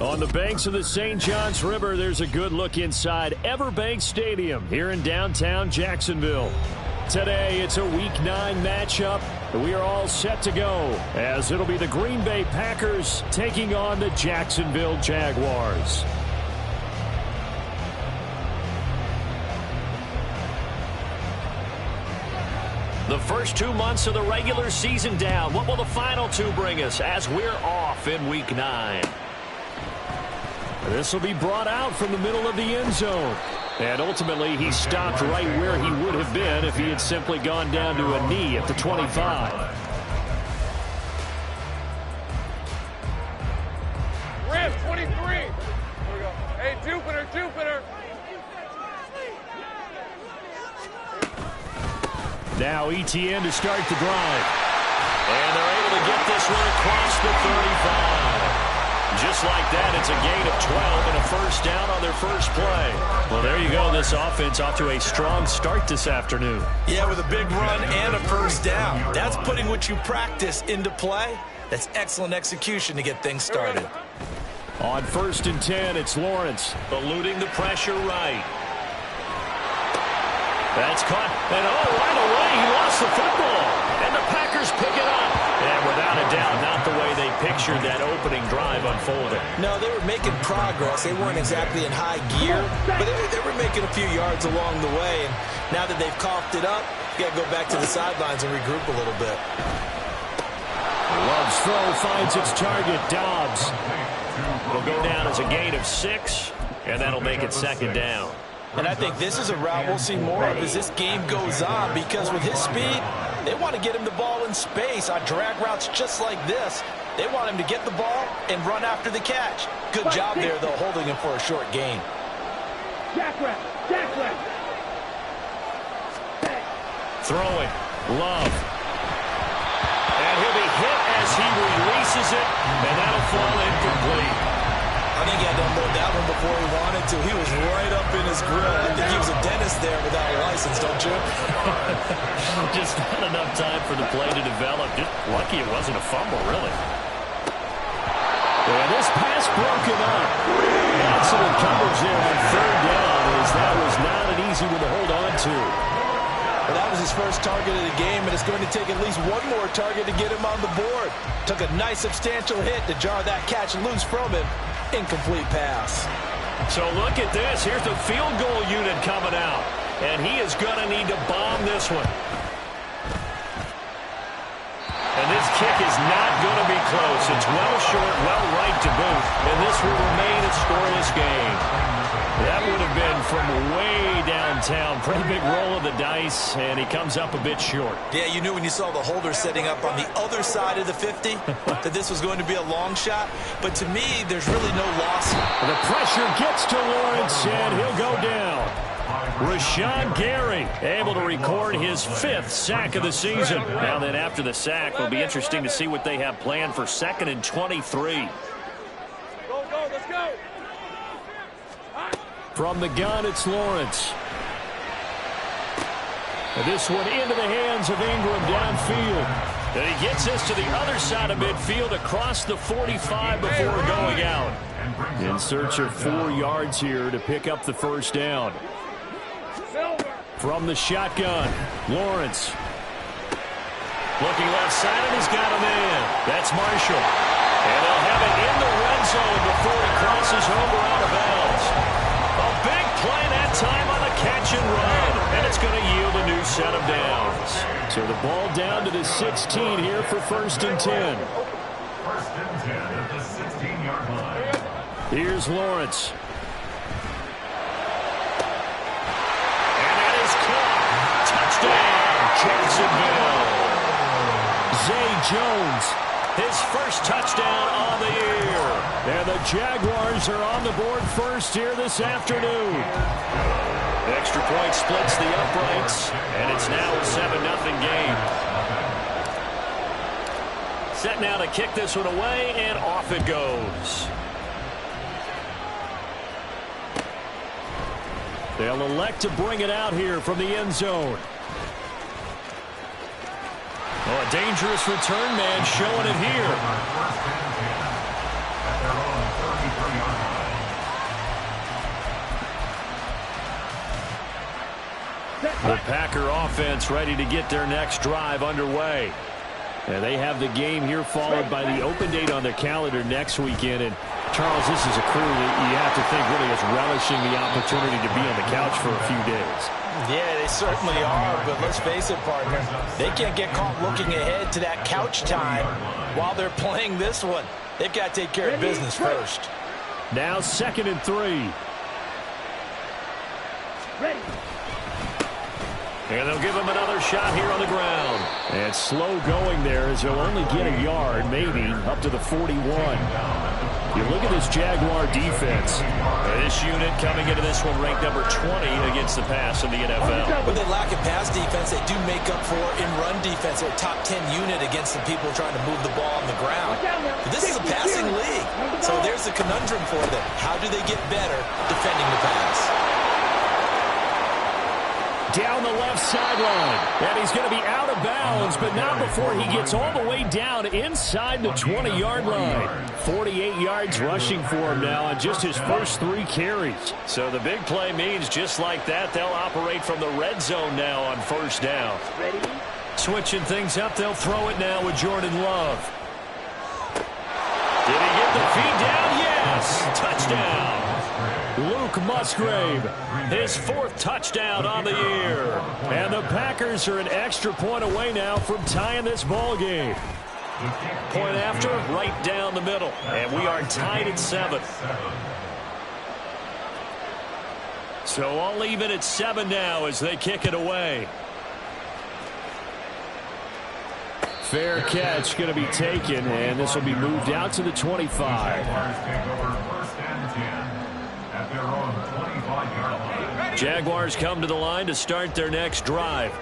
On the banks of the St. Johns River, there's a good look inside Everbank Stadium here in downtown Jacksonville. Today, it's a Week 9 matchup. We are all set to go, as it'll be the Green Bay Packers taking on the Jacksonville Jaguars. The first 2 months of the regular season down. What will the final 2 bring us as we're off in Week 9? This will be brought out from the middle of the end zone. And ultimately, he stopped right where he would have been if he had simply gone down to a knee at the 25. Rip, 23. Here we go. Hey, Jupiter. Now ETN to start the drive. And they're able to get this one across the 35. Just like that, it's a gain of 12 and a first down on their first play. Well, there you go. This offense off to a strong start this afternoon. Yeah, with a big run and a first down. That's putting what you practice into play. That's excellent execution to get things started. On 1st and 10, it's Lawrence. Eluding the pressure right. That's caught. And right away, he lost the football. And the Packers pick it up. And without a doubt, not the way they pictured that opening drive unfolding. No, they were making progress. They weren't exactly in high gear, but they were making a few yards along the way. And now that they've coughed it up, you got to go back to the sidelines and regroup a little bit. Love's throw finds its target, Dobbs. It'll go down as a gain of 6, and that'll make it 2nd down. And I think this is a route we'll see more of as this game goes on, because with his speed, they want to get him the ball in space on drag routes just like this. They want him to get the ball and run after the catch. Good job there, though, holding him for a short gain. Jack rep. Throwing. Love. And he'll be hit as he releases it, and that'll fall incomplete. I think he had to unload that one before he wanted to. He was right up in his grill. I think he was a dentist there without a license, don't you? Just not enough time for the play to develop. Just lucky it wasn't a fumble, really. And this pass broken up. Excellent coverage there on 3rd down, as that was not an easy one to hold on to. Well, that was his first target of the game, and it's going to take at least one more target to get him on the board. Took a nice substantial hit to jar that catch loose from him. Incomplete pass. So look at this. Here's the field goal unit coming out. And he is going to need to bomb this one. And this kick is not going to be close. It's well short, well right to boot. And this will remain a scoreless game. That would have been from way downtown. Pretty big roll of the dice, and he comes up a bit short. Yeah, you knew when you saw the holder setting up on the other side of the 50 that this was going to be a long shot. But to me, there's really no loss. The pressure gets to Lawrence, and he'll go down. Rashawn Gary able to record his 5th sack of the season. Now then, after the sack, it'll be interesting to see what they have planned for 2nd and 23. Go, let's go. From the gun, it's Lawrence. And this one into the hands of Ingram downfield. And he gets this to the other side of midfield across the 45 before going out. In search of 4 yards here to pick up the first down. From the shotgun, Lawrence. Looking left side, and he's got him in. That's Marshall. And they'll have it in the red zone before he crosses over out of bounds. A big play that time on the catch and run. And it's going to yield a new set of downs. So the ball down to the 16 here for 1st and 10. 1st and 10 at the 16-yard line. Here's Lawrence. Touchdown, Jacksonville. Zay Jones, his first touchdown on the year. And the Jaguars are on the board first here this afternoon. Extra point splits the uprights, and it's now a 7-0 game. Set now to kick this one away, and off it goes. They'll elect to bring it out here from the end zone. Oh, a dangerous return man showing it here. The Packer offense ready to get their next drive underway. And they have the game here followed by the open date on their calendar next weekend. And, Charles, this is a crew that you have to think really is relishing the opportunity to be on the couch for a few days. Yeah, they certainly are, but let's face it, partner. They can't get caught looking ahead to that couch time while they're playing this one. They've got to take care of business first. Now 2nd and 3. Ready. And they'll give him another shot here on the ground. And slow going there as he'll only get a yard, maybe, up to the 41. You look at this Jaguar defense. This unit coming into this one ranked number 20 against the pass in the NFL. When they lack in pass defense, they do make up for in run defense. They're a top 10 unit against the people trying to move the ball on the ground. But this is a passing league, so there's a conundrum for them. How do they get better defending the pass? Down the left sideline. And he's going to be out of bounds, but not before he gets all the way down inside the 20-yard line. 48 yards rushing for him now on just his first 3 carries. So the big play means just like that, they'll operate from the red zone now on first down. Ready? Switching things up, they'll throw it now with Jordan Love. Did he get the feed down? Yes! Touchdown! Luke Musgrave, his 4th touchdown on the year. And the Packers are an extra point away now from tying this ball game. Point after, right down the middle. And we are tied at 7. So all even at 7 now as they kick it away. Fair catch going to be taken, and this will be moved out to the 25. Jaguars come to the line to start their next drive.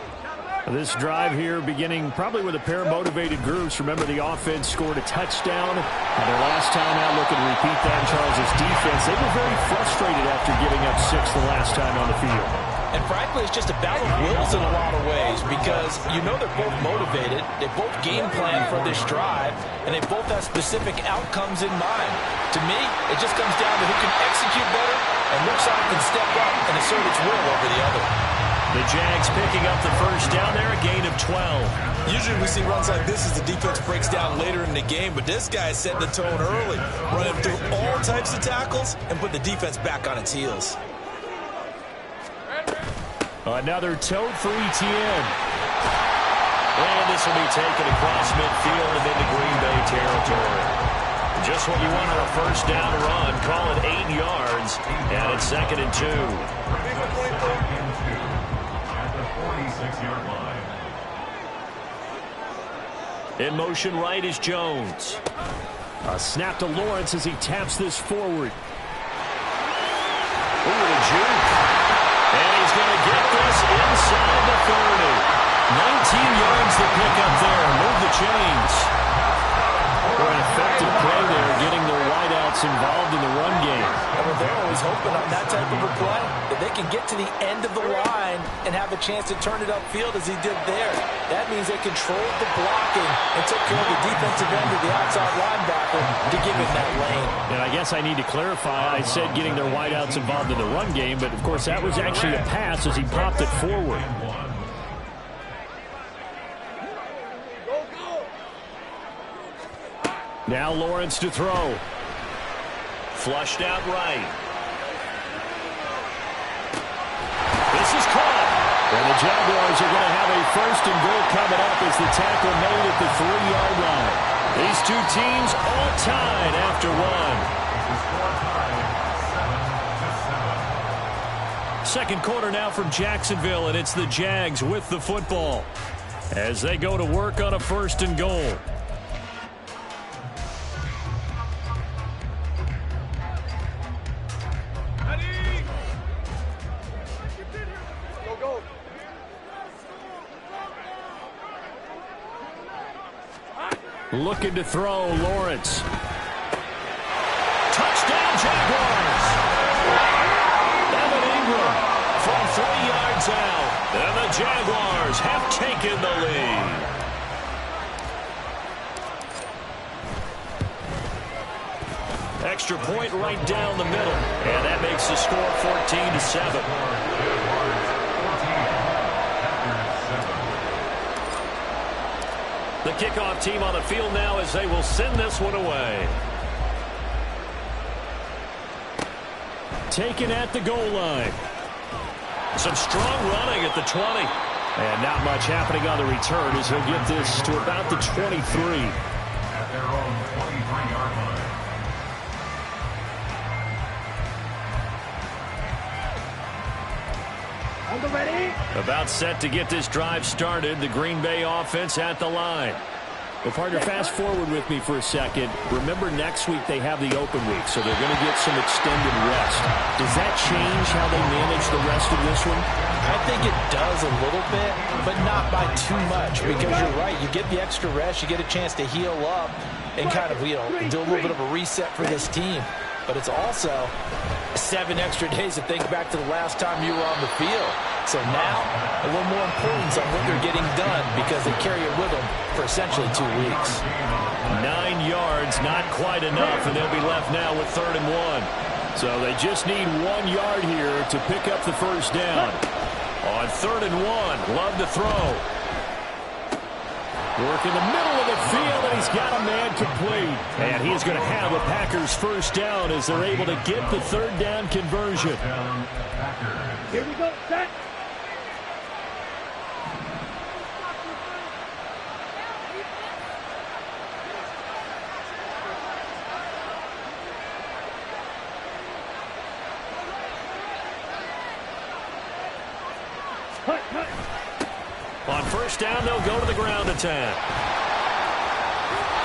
This drive here beginning probably with a pair of motivated groups. Remember, the offense scored a touchdown. And their last time out looking to repeat that in Charles' defense. They were very frustrated after giving up 6 the last time on the field. And frankly, it's just a battle of wills in a lot of ways because you know they're both motivated. They both game plan for this drive, and they both have specific outcomes in mind. To me, it just comes down to who can execute better and which side can step up and assert its will over the other. The Jags picking up the first down there, a gain of 12. Usually we see runs like this as the defense breaks down later in the game, but this guy is setting the tone early, running through all types of tackles and put the defense back on its heels. Another tote for ETN. And this will be taken across midfield and into Green Bay territory. Just what you want on a first down run. Call it 8 yards. And it's 2nd and 2. At the 46-yard line. In motion right is Jones. A snap to Lawrence as he taps this forward. Ooh, the juke. And he's going to get this inside the 30. 19 yards to pick up there. Move the chains. An effective play there, getting their wideouts involved in the run game. Well, they're always hoping on that type of a play that they can get to the end of the line and have a chance to turn it upfield as he did there. That means they controlled the blocking and took care of the defensive end of the outside linebacker to give him that lane. And I guess I need to clarify. I said getting their wideouts involved in the run game, but of course that was actually a pass as he popped it forward. Now Lawrence to throw. Flushed out right. This is caught. And the Jaguars are going to have a 1st and goal coming up as the tackle made at the 3-yard line. These two teams all tied after 1. Second quarter now from Jacksonville, and it's the Jags with the football as they go to work on a 1st and goal. Looking to throw, Lawrence. Touchdown, Jaguars! Evan Ingram from 3 yards out. And the Jaguars have taken the lead. Extra point right down the middle. And that makes the score 14-7. The kickoff team on the field now as they will send this one away. Taken at the goal line. Some strong running at the 20. And not much happening on the return as he'll get this to about the 23. At their own 23-yard line. About set to get this drive started. The Green Bay offense at the line. Well, partner, fast forward with me for a second. Remember, next week they have the open week, so they're going to get some extended rest. Does that change how they manage the rest of this one? I think it does a little bit, but not by too much, because you're right. You get the extra rest, you get a chance to heal up and kind of, do a little bit of a reset for this team. But it's also 7 extra days to think back to the last time you were on the field. So now, a little more importance on what they're getting done because they carry it with them for essentially 2 weeks. 9 yards, not quite enough, and they'll be left now with 3rd and 1. So they just need 1 yard here to pick up the first down. On 3rd and 1, Love to throw. Work in the middle of the field, and he's got a man complete. And he's going to have a Packers first down as they're able to get the 3rd down conversion. Here we go, set. On first down, they'll go to the ground attack.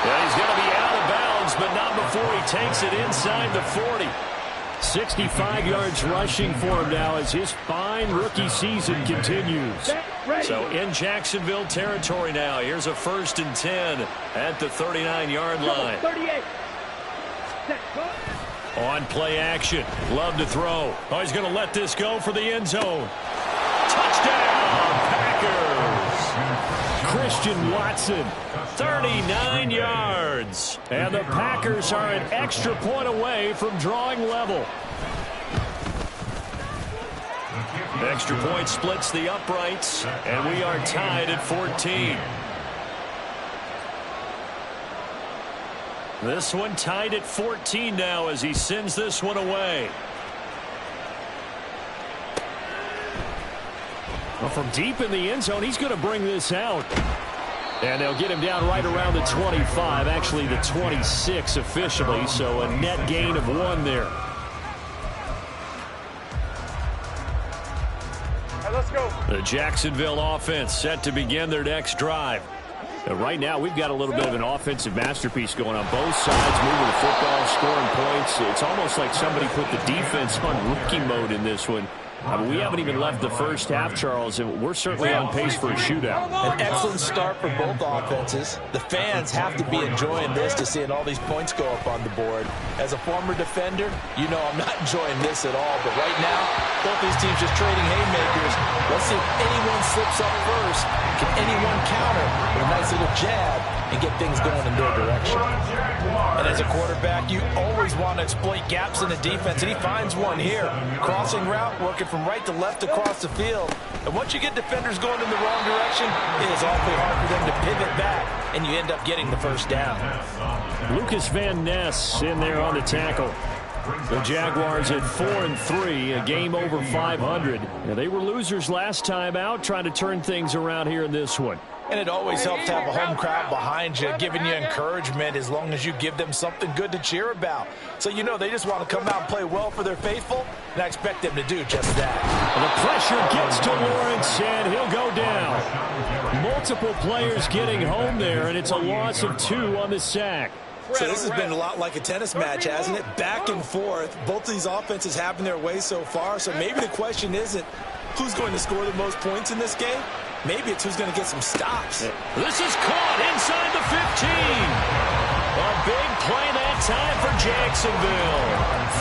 Yeah, he's going to be out of bounds, but not before he takes it inside the 40. 65 yards rushing for him now as his fine rookie season continues. So in Jacksonville territory now. Here's a 1st and 10 at the 39-yard line. 38. On play action. Love to throw. Oh, he's going to let this go for the end zone. Touchdown, Packers. Christian Watson, 39 yards. And the Packers are an extra point away from drawing level. Extra point splits the uprights, and we are tied at 14. This one tied at 14 now as he sends this one away. Well, from deep in the end zone, he's going to bring this out. And they'll get him down right around the 25, actually the 26 officially, so a net gain of 1 there. Right, let's go. The Jacksonville offense set to begin their next drive. Right now, we've got a little bit of an offensive masterpiece going on both sides, moving the football, scoring points. It's almost like somebody put the defense on rookie mode in this one. We haven't even left the first half, Charles, and we're certainly on pace for a shootout. An excellent start for both offenses. The fans have to be enjoying this to seeing all these points go up on the board. As a former defender, you know I'm not enjoying this at all. But right now, both these teams just trading haymakers. Let's see if anyone slips up first. Can anyone counter with a nice little jab and get things going in their direction? And as a quarterback, you always want to exploit gaps in the defense, and he finds one here. Crossing route, working from right to left across the field. And once you get defenders going in the wrong direction, it is awfully hard for them to pivot back, and you end up getting the first down. Lucas Van Ness in there on the tackle. The Jaguars at 4-3, a game over 500. Now, they were losers last time out, trying to turn things around here in this one. And it always helps to have a home crowd behind you, giving you encouragement as long as you give them something good to cheer about. So you know they just want to come out and play well for their faithful, and I expect them to do just that. The pressure gets to Lawrence, and he'll go down. Multiple players getting home there, and it's a loss of 2 on the sack. So this has been a lot like a tennis match, hasn't it? Back and forth. Both of these offenses having their way so far. So maybe the question isn't who's going to score the most points in this game. Maybe it's who's going to get some stops. This is caught inside the 15. A big play that time for Jacksonville.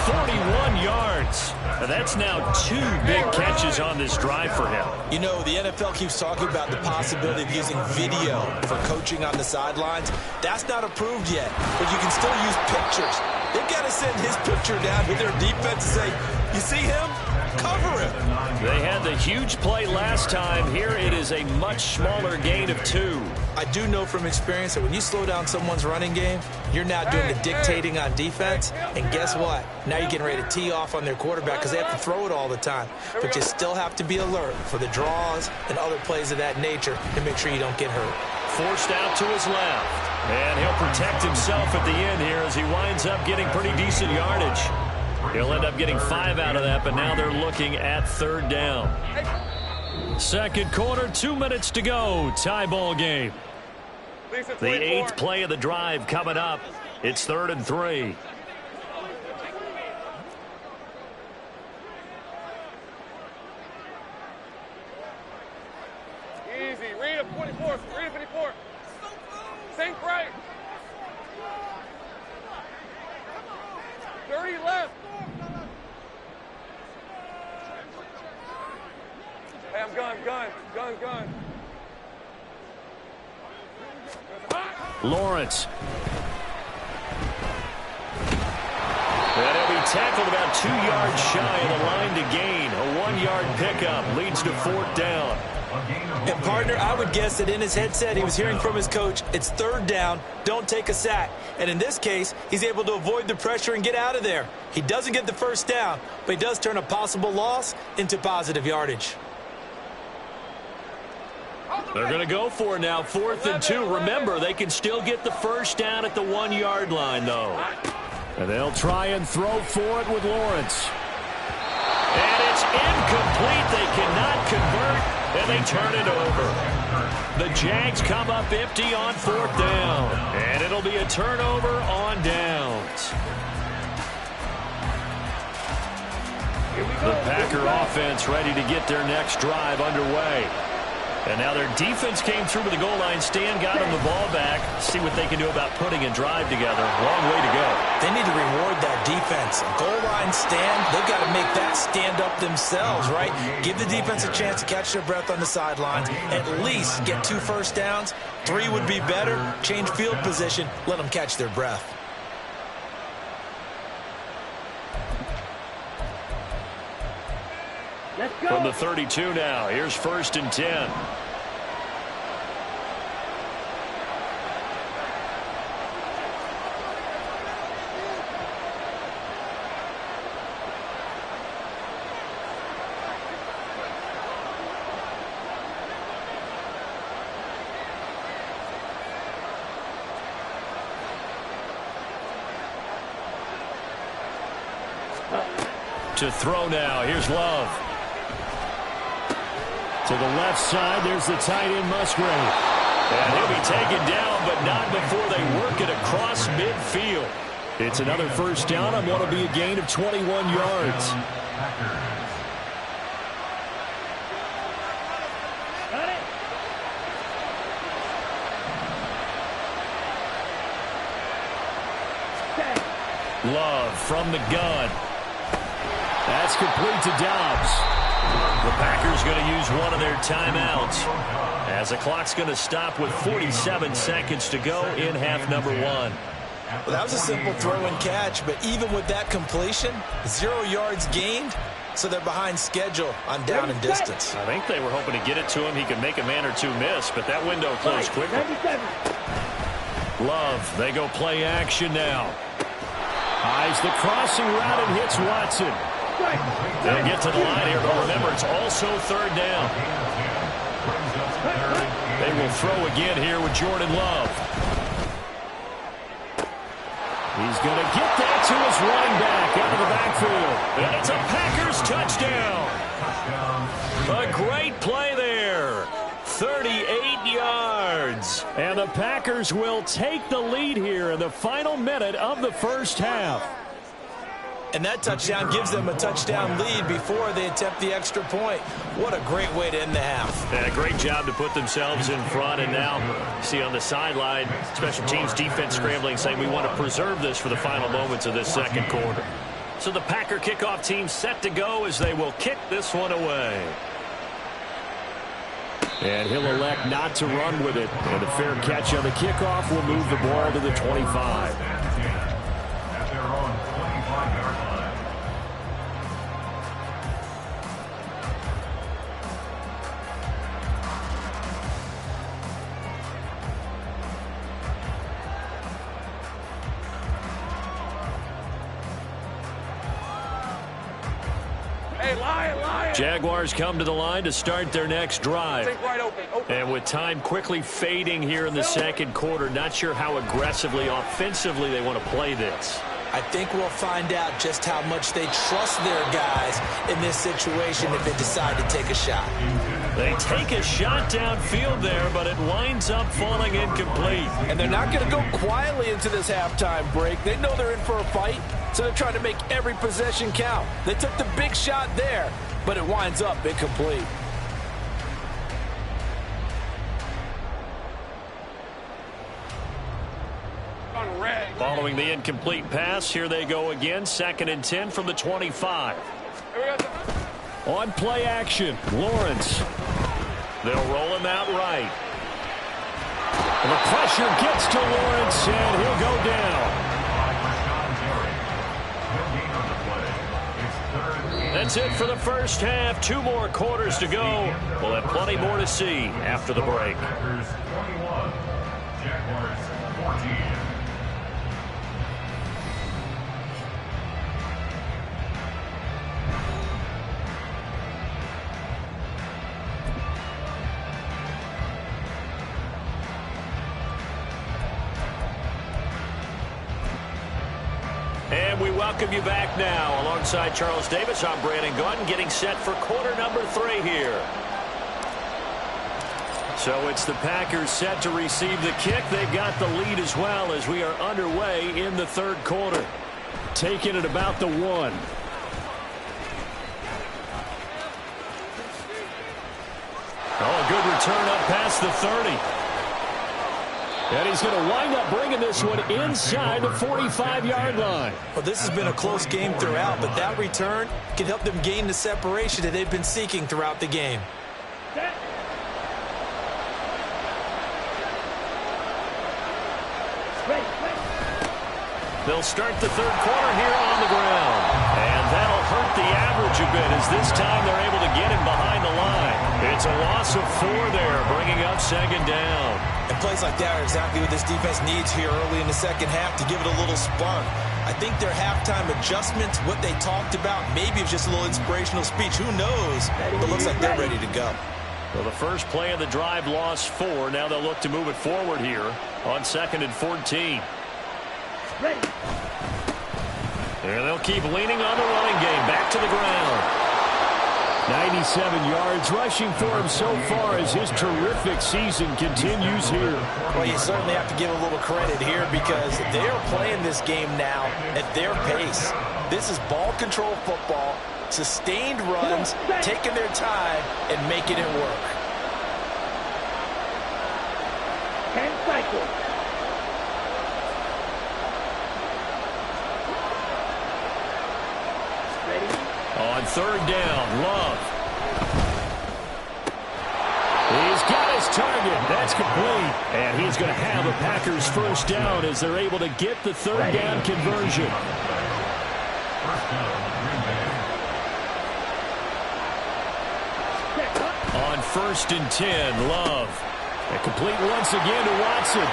41 yards. That's now 2 big catches on this drive for him. You know, the NFL keeps talking about the possibility of using video for coaching on the sidelines. That's not approved yet, but you can still use pictures. They've got to send his picture down to their defense and say, you see him? Cover him. They had the huge play last time. Here it is a much smaller gain of 2. I do know from experience that when you slow down someone's running game, you're now doing the dictating on defense. And guess what? Now you're getting ready to tee off on their quarterback because they have to throw it all the time. But you still have to be alert for the draws and other plays of that nature to make sure you don't get hurt. Forced out to his left. And he'll protect himself at the end here as he winds up getting pretty decent yardage. He'll end up getting 5 out of that, but now they're looking at 3rd down. Second quarter, 2 minutes to go. Tie ball game. The 8th play of the drive coming up. It's 3rd and 3. Easy. Read a 24. Read a 54. Think right. 30 left. Hey, I'm gun. Lawrence. And he'll be tackled about 2 yards shy of the line to gain. A 1-yard pickup leads to 4th down. And, partner, I would guess that in his headset he was hearing from his coach, it's 3rd down, don't take a sack. And in this case, he's able to avoid the pressure and get out of there. He doesn't get the 1st down, but he does turn a possible loss into positive yardage. They're going to go for it now, 4th and 2. Remember, they can still get the 1st down at the 1-yard line, though. And they'll try and throw for it with Lawrence. And it's incomplete. They cannot convert. And they turn it over. The Jags come up empty on 4th down. And it'll be a turnover on downs. The Packer offense ready to get their next drive underway. And now their defense came through with the goal line stand, got them the ball back. See what they can do about putting a drive together. Long way to go. They need to reward that defense. A goal line stand, they've got to make that stand up themselves, right? Give the defense a chance to catch their breath on the sidelines. At least get 2 first downs. 3 would be better. Change field position. Let them catch their breath. From the 32 now, here's 1st and 10. To throw now, here's Love. To the left side, there's the tight end Musgrave. And he'll be taken down, but not before they work it across midfield. It's another 1st down on what will be a gain of 21 yards. Love from the gun. That's complete to Dobbs. The Packers going to use one of their timeouts as the clock's going to stop with 47 seconds to go in half number 1. Well, that was a simple throw and catch, but even with that completion, 0 yards gained, so they're behind schedule on down and distance. I think they were hoping to get it to him. He could make a man or 2 miss, but that window closed quickly. Love, they go play action now. Eyes the crossing route and hits Watson. They'll get to the line here, but remember, it's also 3rd down. They will throw again here with Jordan Love. He's going to get that to his running back out of the backfield. And it's a Packers touchdown. A great play there. 38 yards. And the Packers will take the lead here in the final minute of the 1st half. And that touchdown gives them a touchdown lead before they attempt the extra point. What a great way to end the half. Yeah, great job to put themselves in front. And now, see on the sideline, special teams defense scrambling, saying we want to preserve this for the final moments of this 2nd quarter. So the Packer kickoff team set to go as they will kick this one away. And he'll elect not to run with it. And a fair catch on the kickoff will move the ball to the 25. Hey, lion. Jaguars come to the line to start their next drive. Think right open. And with time quickly fading here in the second quarter, not sure how aggressively, offensively they want to play this. I think we'll find out just how much they trust their guys in this situation if they decide to take a shot. They take a shot downfield there, but it winds up falling incomplete. And they're not going to go quietly into this halftime break. They know they're in for a fight, so they're trying to make every possession count. They took the big shot there, but it winds up incomplete. Following the incomplete pass, here they go again. 2nd and 10 from the 25. On play action, Lawrence. They'll roll him out right. And the pressure gets to Lawrence, and he'll go down. That's it for the first half. 2 more quarters to go. We'll have plenty more to see after the break. Packers 21, Jaguars 14. And we welcome you back now. Alongside Charles Davis, I'm Brandon Gunn, getting set for quarter number 3 here. So it's the Packers set to receive the kick. They've got the lead as well as we are underway in the 3rd quarter. Taking it about the 1. Oh, a good return up past the 30. And he's going to wind up bringing this one inside the 45-yard line. Well, this has been a close game throughout, but that return can help them gain the separation that they've been seeking throughout the game. They'll start the 3rd quarter here on the ground. And that'll hurt the average a bit as this time they're able to get him behind the line. It's a loss of 4 there, bringing up 2nd down. And plays like that are exactly what this defense needs here early in the second half to give it a little spark. I think their halftime adjustments, what they talked about, maybe it's just a little inspirational speech. Who knows? But it looks like they're ready to go. Well, the first play of the drive lost 4. Now they'll look to move it forward here on 2nd and 14. And they'll keep leaning on the running game. Back to the ground. 97 yards rushing for him so far as his terrific season continues here. Well, you certainly have to give a little credit here because they're playing this game now at their pace. This is ball control football, sustained runs, taking their time and making it work. 10 cycles. On 3rd down, Love. He's got his target. That's complete. And he's going to have a Packers first down as they're able to get the 3rd down conversion. On 1st and 10, Love. And complete once again to Watson.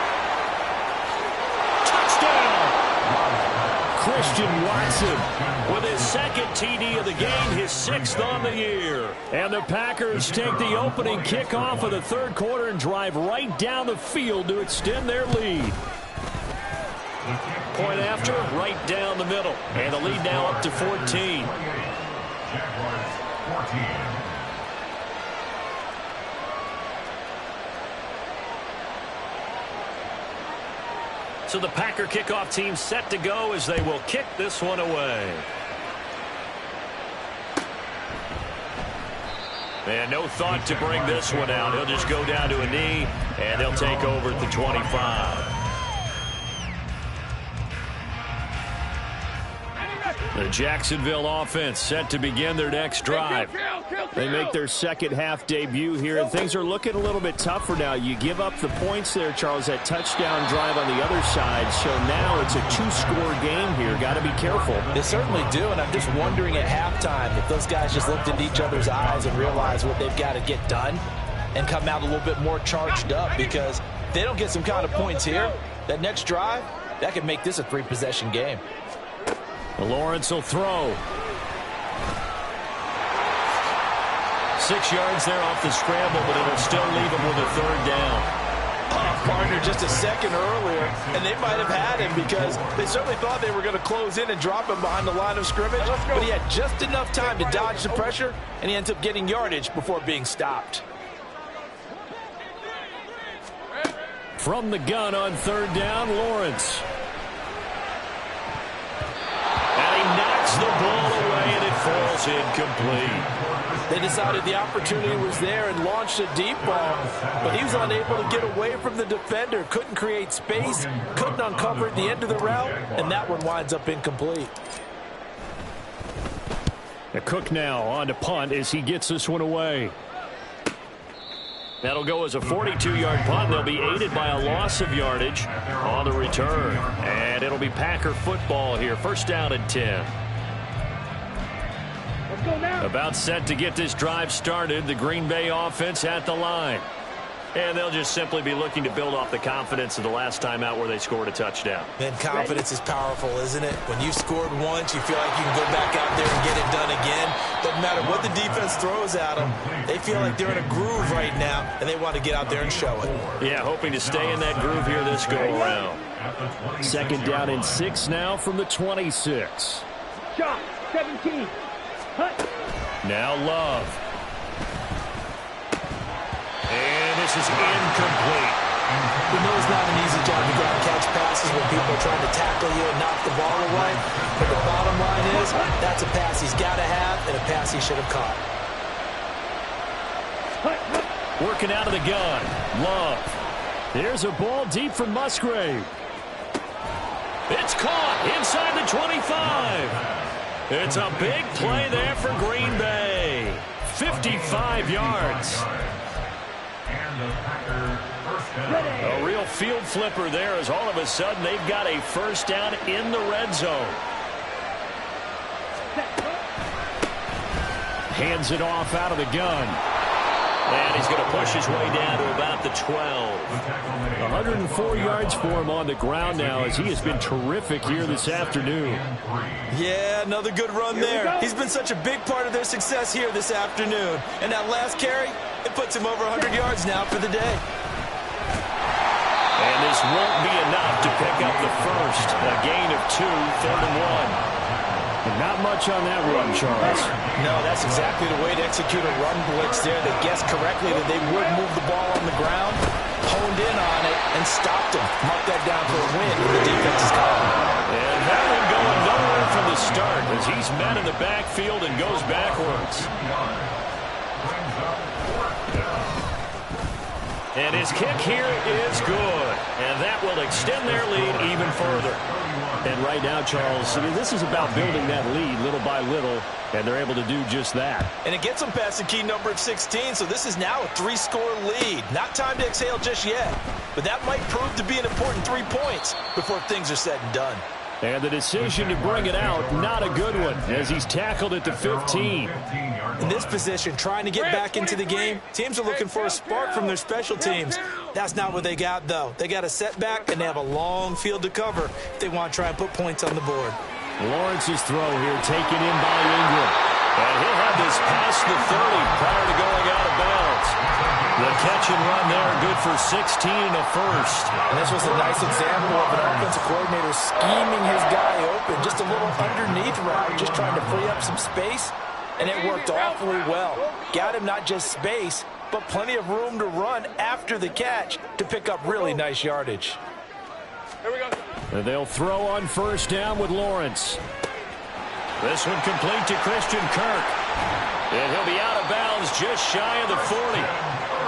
Christian Watson with his 2nd TD of the game, his 6th on the year. And the Packers take the opening kickoff of the 3rd quarter and drive right down the field to extend their lead. Point after, right down the middle. And the lead now up to 14. Jaguars 14. So the Packer kickoff team set to go as they will kick this one away. And no thought to bring this one out. He'll just go down to a knee, and they'll take over at the 25. The Jacksonville offense set to begin their next drive. They make their 2nd half debut here, and things are looking a little bit tougher now. You give up the points there, Charles, that touchdown drive on the other side. So now it's a 2-score game here. Got to be careful. They certainly do, and I'm just wondering at halftime if those guys just looked into each other's eyes and realized what they've got to get done and come out a little bit more charged up, because if they don't get some kind of points here, that next drive, that could make this a 3-possession game. Lawrence will throw. 6 yards there off the scramble, but it'll still leave him with a third down. Partner just a second earlier, and they might have had him because they certainly thought they were going to close in and drop him behind the line of scrimmage, but he had just enough time to dodge the pressure, and he ends up getting yardage before being stopped. From the gun on third down, Lawrence. And he knocks the ball away, and it falls incomplete. They decided the opportunity was there and launched a deep ball, but he was unable to get away from the defender, couldn't create space, couldn't uncover at the end of the route, and that one winds up incomplete. Cook now on to punt as he gets this one away. That'll go as a 42-yard punt. They'll be aided by a loss of yardage on the return. And it'll be Packer football here. First down and 10. About set to get this drive started. The Green Bay offense at the line. And they'll just simply be looking to build off the confidence of the last time out where they scored a touchdown. Man, confidence is powerful, isn't it? When you've scored once, you feel like you can go back out there and get it done again. Doesn't matter what the defense throws at them. They feel like they're in a groove right now, and they want to get out there and show it. Yeah, hoping to stay in that groove here this go-around. Second down and 6 now from the 26. Shot, 17. Hut. Now Love. And this is incomplete. We know it's not an easy job to go out and catch passes when people are trying to tackle you and knock the ball away. But the bottom line is, that's a pass he's got to have and a pass he should have caught. Working out of the gun. Love. There's a ball deep from Musgrave. It's caught inside the 25. It's a big play there for Green Bay. 55 yards. A real field flipper there as all of a sudden they've got a first down in the red zone. Hands it off out of the gun. And he's going to push his way down to about the 12. 104 yards for him on the ground now as he has been terrific here this afternoon. Yeah, another good run there. He's been such a big part of their success here this afternoon. And that last carry, it puts him over 100 yards now for the day. And this won't be enough to pick up the first. A gain of 2, 3rd and 1. And not much on that run, Charles. No, that's exactly the way to execute a run blitz there. They guessed correctly that they would move the ball on the ground, honed in on it, and stopped him. Mark that down for a win with the defense's call. And that one going nowhere from the start as he's met in the backfield and goes backwards. And his kick here is good. And that will extend their lead even further. And right now, Charles, this is about building that lead little by little, and they're able to do just that. And it gets them past the key number of 16, so this is now a 3-score lead. Not time to exhale just yet, but that might prove to be an important 3 points before things are said and done. And the decision to bring it out, not a good one, as he's tackled at the 15. In this position, trying to get back into the game, teams are looking for a spark from their special teams. That's not what they got, though. They got a setback, and they have a long field to cover if they want to try and put points on the board. Lawrence's throw here taken in by Ingram. And he'll have this past the 30 prior to going out of bounds. The catch and run there, good for 16 and a first. And this was a nice example of an offensive coordinator scheming his guy open. Just a little underneath route, just trying to free up some space. And it worked awfully well. Got him not just space, but plenty of room to run after the catch to pick up really nice yardage. Here we go. And they'll throw on first down with Lawrence. This one complete to Christian Kirk. And he'll be out of bounds just shy of the 40.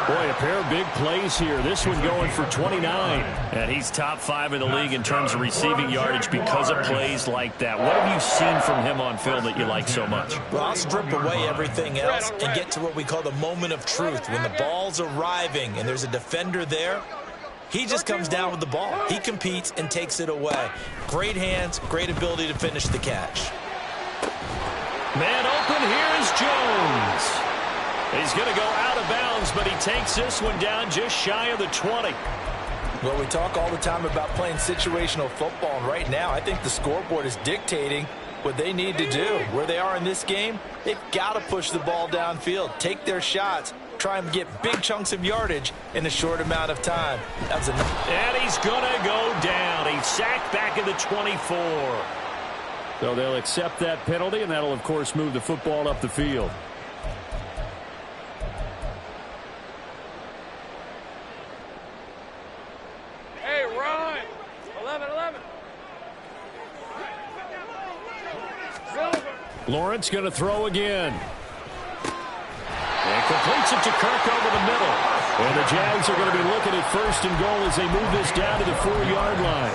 Boy, a pair of big plays here. This one going for 29. And he's top 5 in the league in terms of receiving yardage because of plays like that. What have you seen from him on film that you like so much? Well, I'll strip away everything else and get to what we call the moment of truth. When the ball's arriving and there's a defender there, he just comes down with the ball. He competes and takes it away. Great hands, great ability to finish the catch. Man open, here is Jones. He's going to go out of bounds, but he takes this one down just shy of the 20. Well, we talk all the time about playing situational football, and right now I think the scoreboard is dictating what they need to do. Where they are in this game, they've got to push the ball downfield, take their shots, try and get big chunks of yardage in a short amount of time. That's enough. And he's going to go down. He's sacked back at the 24. So they'll accept that penalty, and that'll, of course, move the football up the field. Hey, run. 11. Lawrence going to throw again. And completes it to Kirk over the middle. And the Jags are going to be looking at 1st and goal as they move this down to the 4-yard line.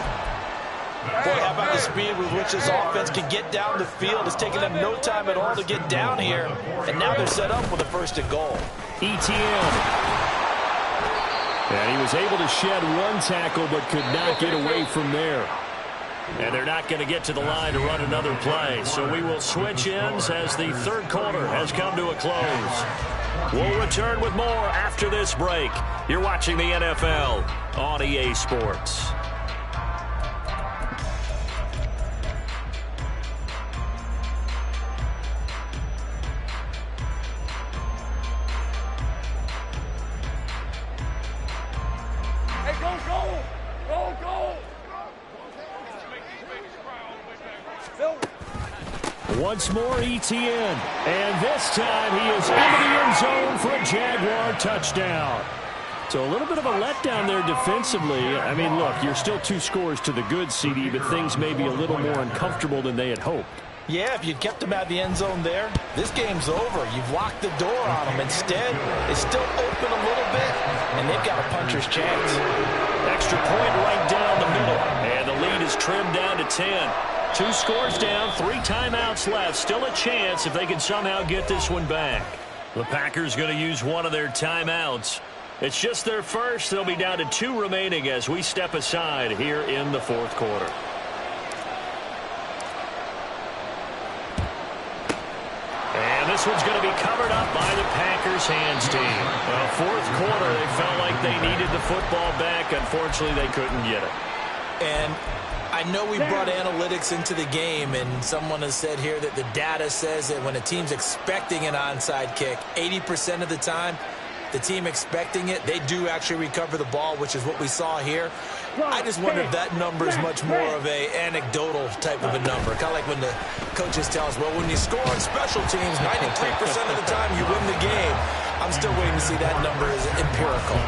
Boy, how about the speed with which this offense can get down the field? It's taking them no time at all to get down here. And now they're set up with a 1st and goal. ETN. And he was able to shed one tackle but could not get away from there. And they're not going to get to the line to run another play. So we will switch ends as the 3rd quarter has come to a close. We'll return with more after this break. You're watching the NFL on EA Sports. Hey, go. Once more, ETN. And this time he is into the end zone for a Jaguar touchdown. So a little bit of a letdown there defensively. I mean, look, you're still 2 scores to the good, CD, but things may be a little more uncomfortable than they had hoped. Yeah, if you'd kept them at the end zone there, this game's over. You've locked the door on them. Instead, it's still open a little bit, and they've got a puncher's chance. Extra point right down the middle. And the lead is trimmed down to 10. 2 scores down, 3 timeouts left. Still a chance if they can somehow get this one back. The Packers going to use one of their timeouts. It's just their first. They'll be down to 2 remaining as we step aside here in the 4th quarter. And this one's going to be covered up by the Packers hands team. Well, 4th quarter, they felt like they needed the football back. Unfortunately, they couldn't get it. And I know we brought analytics into the game, and someone has said here that the data says that when a team's expecting an onside kick, 80% of the time, the team expecting it, they do actually recover the ball, which is what we saw here. I just wonder if that number is much more of a anecdotal type of a number. Kind of like when the coaches tell us, well, when you score on special teams, 93% of the time you win the game. I'm still waiting to see that number as empirical.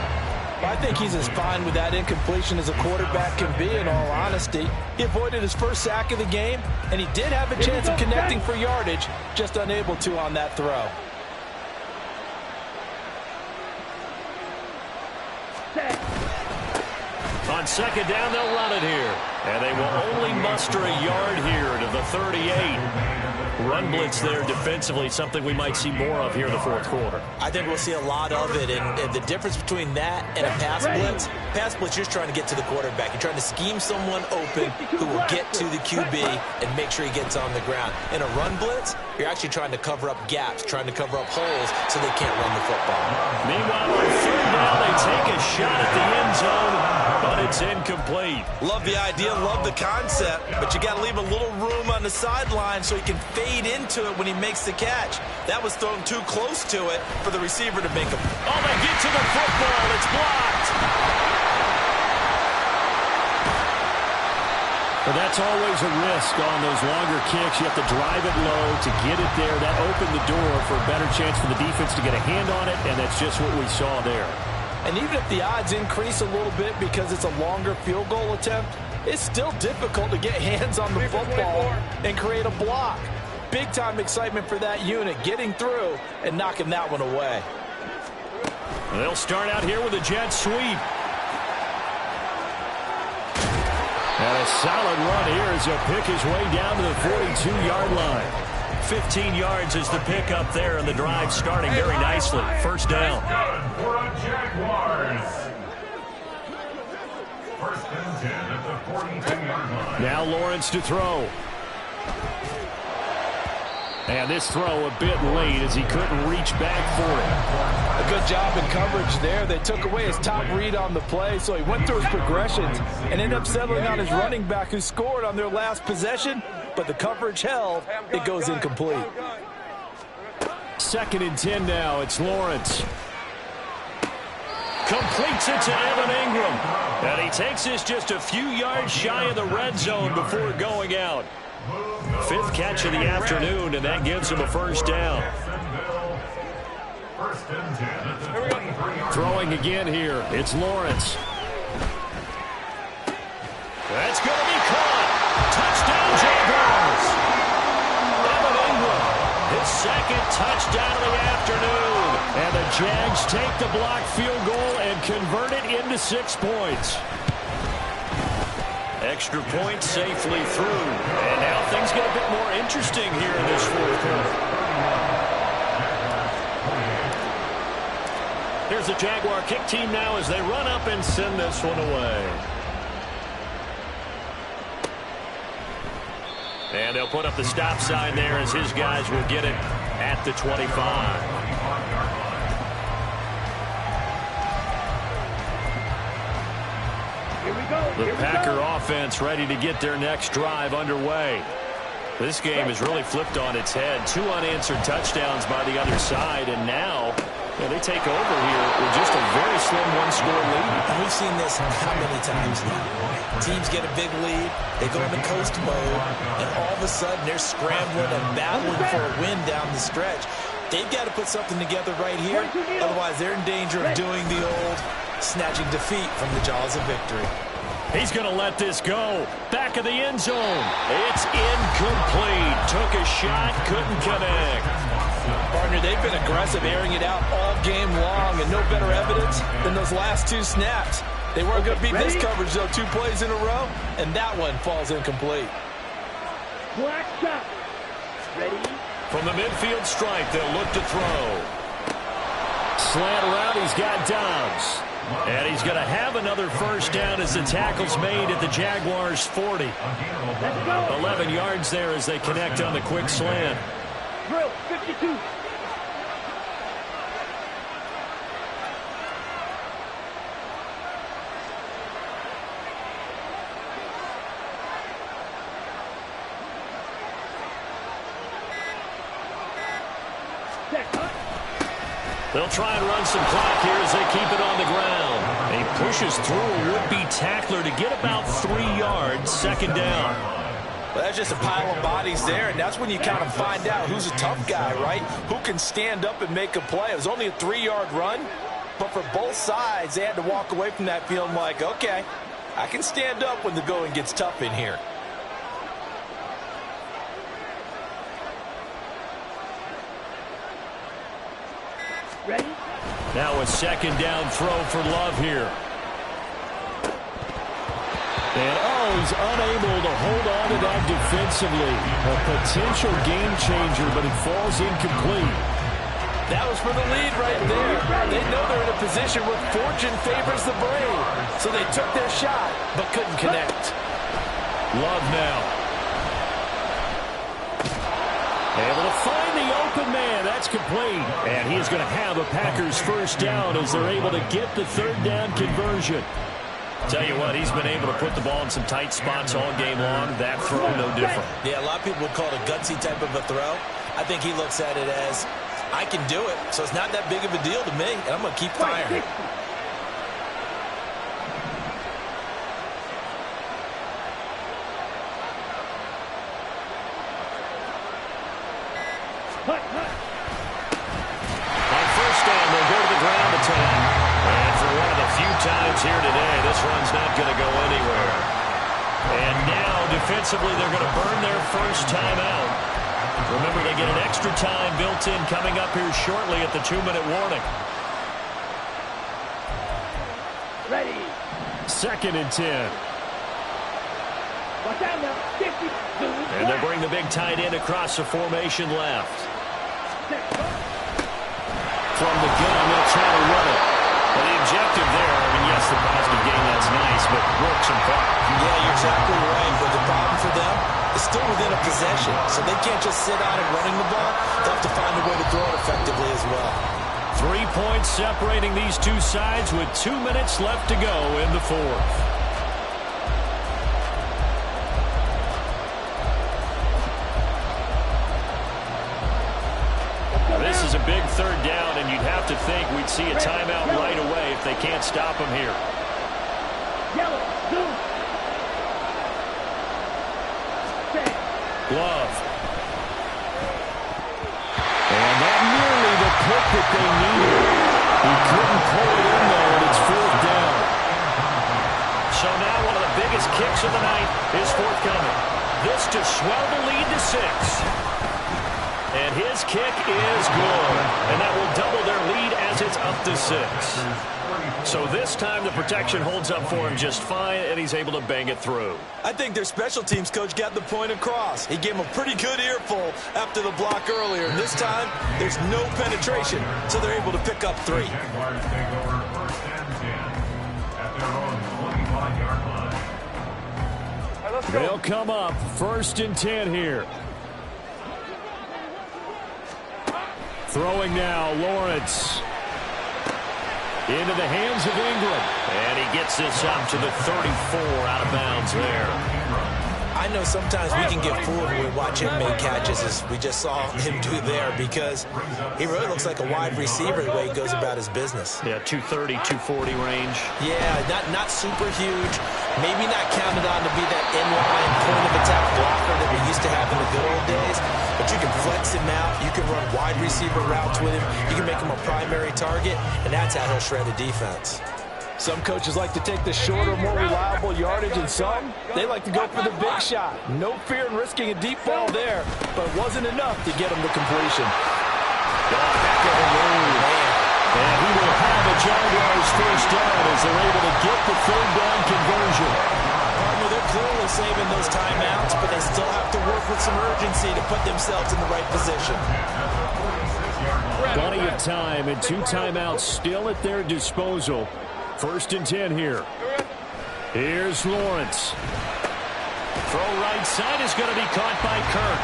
I think he's as fine with that incompletion as a quarterback can be, in all honesty. He avoided his first sack of the game, and he did have a chance of connecting for yardage, just unable to on that throw. On 2nd down, they'll run it here. And they will only muster a yard here to the 38. Run blitz there defensively, something we might see more of here in the 4th quarter. I think we'll see a lot of it, and the difference between that and a pass blitz, you're trying to get to the quarterback. You're trying to scheme someone open who will get to the QB and make sure he gets on the ground. In a run blitz, you're actually trying to cover up gaps, trying to cover up holes so they can't run the football. Meanwhile, on 3rd down, they take a shot at the end zone, but it's incomplete. Love the idea, love the concept, but you got to leave a little room on the sideline so he can fade into it when he makes the catch. That was thrown too close to it for the receiver to make a... Oh, they get to the football. It's blocked. Well, that's always a risk on those longer kicks. You have to drive it low to get it there. That opened the door for a better chance for the defense to get a hand on it, and that's just what we saw there. And even if the odds increase a little bit because it's a longer field goal attempt, it's still difficult to get hands on the football and create a block. Big-time excitement for that unit, getting through and knocking that one away. They'll start out here with a jet sweep. And a solid run here as he'll pick his way down to the 42-yard line. 15 yards is the pick up there, and the drive starting very nicely. 1st down. Good for a Jaguars. 1st and 10 at the 42-yard line. Now Lawrence to throw. And this throw a bit late as he couldn't reach back for it. A good job in coverage there. They took away his top read on the play, so he went through his progressions and ended up settling on his running back who scored on their last possession. but the coverage held. It goes incomplete. 2nd and 10 now. It's Lawrence. Completes it to Evan Ingram. And he takes this just a few yards shy of the red zone before going out. 5th catch of the afternoon, and that gives him a first down. Throwing again here. It's Lawrence. That's going to be caught. Touchdown, Jaguars. Evan Ingram, his 2nd touchdown of the afternoon. And the Jags take the blocked field goal and convert it into 6 points. Extra point safely through. And now things get a bit more interesting here in this 4th quarter. Here's the Jaguar kick team now as they run up and send this one away. And they'll put up the stop sign there as his guys will get it at the 25. The Packer offense ready to get their next drive underway. This game is really flipped on its head. 2 unanswered touchdowns by the other side, and now they take over here with just a very slim 1-score lead. And we've seen this how many times now. Teams get a big lead, they go into coast mode, and all of a sudden they're scrambling and battling for a win down the stretch. They've got to put something together right here, otherwise they're in danger of doing the old snatching defeat from the jaws of victory. He's going to let this go. Back of the end zone. It's incomplete. Took a shot, couldn't connect. Partner, they've been aggressive, airing it out all game long, and no better evidence than those last 2 snaps. They weren't going to beat this coverage, though. 2 plays in a row, and that one falls incomplete. Black shot. Ready? From the midfield stripe, they'll look to throw. Slant around, he's got Dobbs. And he's going to have another first down as the tackle's made at the Jaguars' 40. 11 yards there as they connect on the quick slant. Drill 52. They'll try and run some clock here as they keep it on the ground. He pushes through a would-be tackler to get about 3 yards, 2nd down. Well, that's just a pile of bodies there, and that's when you kind of find out who's a tough guy, right? Who can stand up and make a play. It was only a 3-yard run, but for both sides, they had to walk away from that feeling like, okay, I can stand up when the going gets tough in here. Ready? Now a 2nd down throw for Love here. And he's unable to hold on to that defensively. A potential game changer, but it falls incomplete. That was for the lead right there. They know they're in a position where fortune favors the brave. So they took their shot, but couldn't connect. Love now. Able to find the open man. That's complete. And he is going to have a Packers first down as they're able to get the 3rd down conversion. Tell you what, he's been able to put the ball in some tight spots all game long. That throw, no different. Yeah, a lot of people would call it a gutsy type of a throw. I think he looks at it as, I can do it, so it's not that big of a deal to me, and I'm going to keep firing. On first down, they'll go to the ground attack. And for one of the few times here today, this run's not going to go anywhere. And now, defensively, they're going to burn their first time out. Remember, they get an extra time built in coming up here shortly at the 2-minute warning. Ready. 2nd and 10. Watch out now. 50. And they'll bring the big tight end across the formation left. From the gun, they'll try to run it. Well, the objective there, I mean, yes, the positive gain, that's nice, but works in part. Yeah, you're exactly right. But the problem for them is still within a possession. So they can't just sit on it running the ball. They'll have to find a way to throw it effectively as well. 3 points separating these two sides with 2 minutes left to go in the 4th. third down, and you'd have to think we'd see a timeout right away if they can't stop him here. Yellow, blue. Love. And that nearly the pick that they needed. He couldn't pull it in, though, and it's fourth down. So now one of the biggest kicks of the night is forthcoming. This to swell the lead to 6. And his kick is good. And that will double their lead as it's up to 6. So this time the protection holds up for him just fine, and he's able to bang it through. I think their special teams coach got the point across. He gave him a pretty good earful after the block earlier. And this time, there's no penetration, so they're able to pick up 3. Jaguars take over first and 10 at their own 25-yard line. All right, let's go. They'll come up first and 10 here. Throwing now, Lawrence. Into the hands of Ingram. And he gets this up to the 34, out of bounds there. I know sometimes we can get fooled when we watch him make catches, as we just saw him do there, because he really looks like a wide receiver the way he goes about his business. Yeah, 230, 240 range. Yeah, not super huge. Maybe not counted on to be that inline point-of-attack blocker that we used to have in the good old days, but you can flex him out. You can run wide receiver routes with him. You can make him a primary target, and that's how he'll shred a defense. Some coaches like to take the shorter, more reliable yardage, and some, they like to go for the big shot. No fear in risking a deep ball there, but it wasn't enough to get him to completion. Back of the room. And he will have a Jaguars first down as they're able to get the third down conversion. Partner, they're clearly saving those timeouts, but they still have to work with some urgency to put themselves in the right position. Plenty of time and 2 timeouts still at their disposal. First and 10 here. Here's Lawrence. Throw right side is going to be caught by Kirk.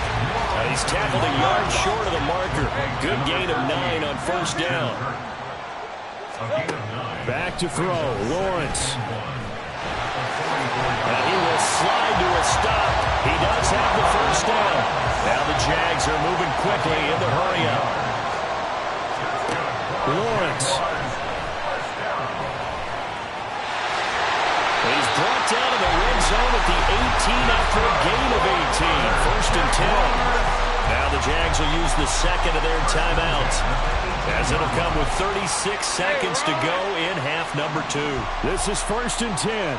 He's tackled a yard short of the marker. Good gain of 9 on first down. Back to throw. Lawrence. And he will slide to a stop. He does have the first down. Now the Jags are moving quickly in the hurry-up. Lawrence. He's brought down in the red zone at the 18 after a gain of 18. First and 10. Now the Jags will use the second of their timeouts, as it'll come with 36 seconds to go in half number 2. This is first and 10.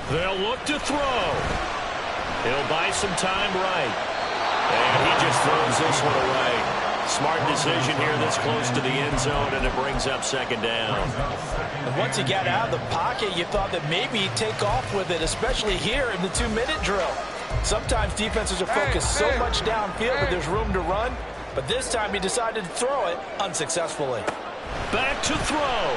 They'll look to throw. He'll buy some time right. And he just throws this one away. Smart decision here this close to the end zone, and it brings up second down. And once he got out of the pocket, you thought that maybe he'd take off with it, especially here in the 2-minute drill. Sometimes defenses are focused so much downfield that there's room to run, but this time he decided to throw it unsuccessfully. Back to throw.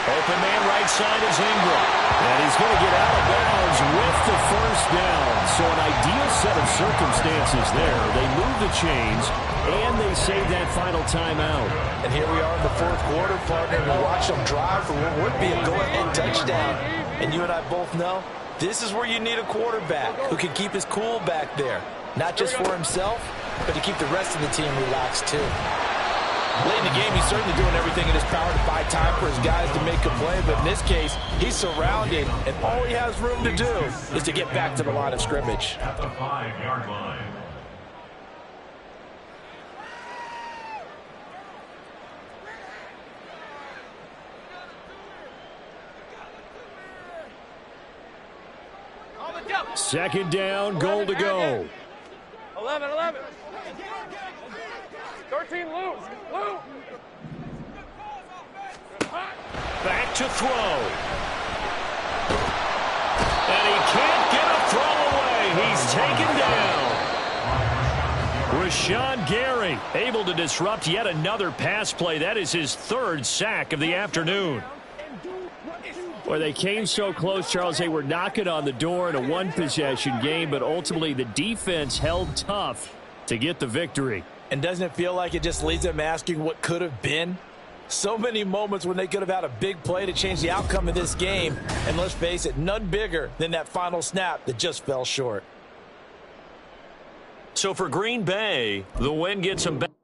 Open man right side is Ingram. And he's going to get out of bounds with the first down. So an ideal set of circumstances there. They move the chains, and they save that final timeout. And here we are in the fourth quarter, partner. We watch them drive for what would be a go-ahead touchdown. And you and I both know this is where you need a quarterback who can keep his cool back there. Not just for himself, but to keep the rest of the team relaxed too. Late in the game, he's certainly doing everything in his power to buy time for his guys to make a play, but in this case, he's surrounded, and all he has room to do is to get back to the line of scrimmage. At the 5-yard line. Second down, goal to go. 11. 13, Lou. Back to throw. And he can't get a throw away. He's taken down. Rashawn Gary able to disrupt yet another pass play. That is his 3rd sack of the afternoon. Well, they came so close, Charles. They were knocking on the door in a 1-possession game, but ultimately the defense held tough to get the victory. And doesn't it feel like it just leaves them asking what could have been? So many moments when they could have had a big play to change the outcome of this game. And let's face it, none bigger than that final snap that just fell short. So for Green Bay, the win gets them back.